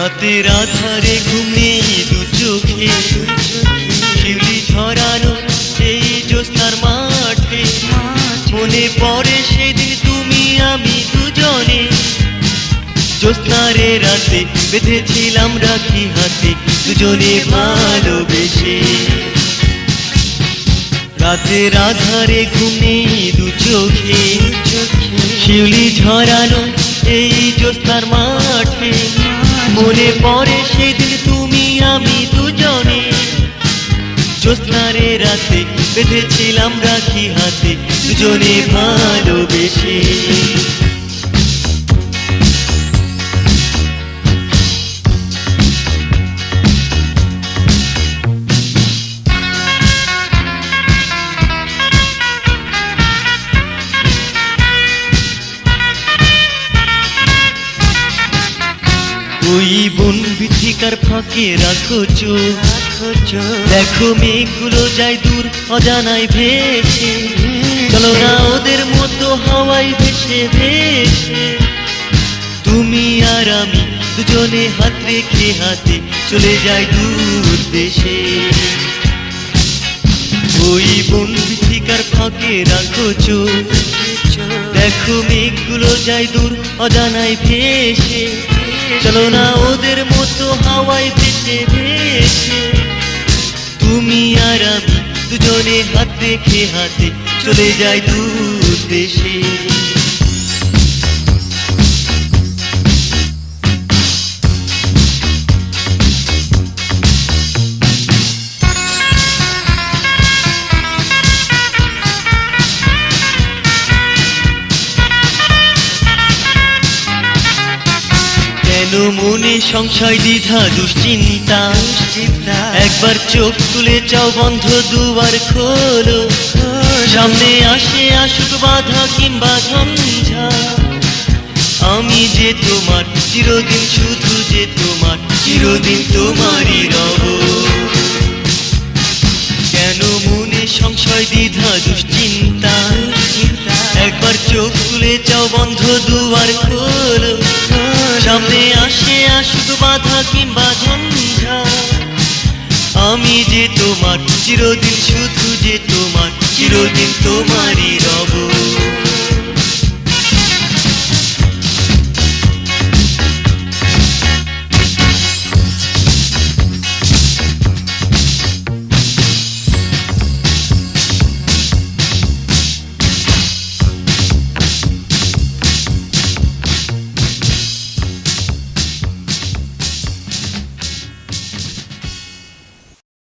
রাতের আধারে ঘুমে দু চোখে শিউলি ঝরানো সেই জ্যোৎস্নার মাঠে মনে পড়ে সেদিন তুমি আমি দুজনে জ্যোৎস্নারে রাতে বেঁধেছিলাম রাখি হাতে দুজনে ভালোবেসে। রাতের আধারে ঘুমে দু চোখে শিউলি ঝরানো এই জ্যোৎস্নার মাঠে মনে পড়ে সেদিন তুমি আমি দুজনে জ্যোৎস্নারে রাতে বেঁধেছিলাম রাখি হাতে দুজনে ভালোবেসে। ওই বন বিথিকার ফাঁকে রাখো চোখ, দেখো মেঘগুলো যায় দূর অজানায় ভেসে, চলো না ওদের মতো হাওয়ায় ভেসে ভেসে তুমি আর আমি দুজনে হাত রেখে হাতে চলে যাই দূর দেশে। ওই বন বিথিকার ফাঁকে রাখো চোখ, দেখো মেঘগুলো যায় দূর অজানায় ভেসে, চলো না ওদের মতো হাওয়ায় ভেসে ভেসে তুমি আর আমি দুজনে হাত রেখে হাতে চলে যাই দূর দেশে। কেন মনে সংশয় দ্বিধা দুশ্চিন্তা, একবার চোখ তুলে চাও বন্ধ দুয়ার খোলো, সামনে আসে আসুক বাধা কিংবা ঝঞ্ঝা আমি যে তোমার চিরদিন, শুধু যে তোমার চিরদিন তোমারই রব। কেন মনে সংশয় দ্বিধা দুশ্চিন্তা, একবার চোখ তুলে চাও বন্ধ দুয়ার খোলো, সামনে আসে আসুক বাধা কিংবা ঝঞ্ঝা আমি যে তোমার চিরদিন, শুধু যে তোমার চিরদিন তোমারই রব।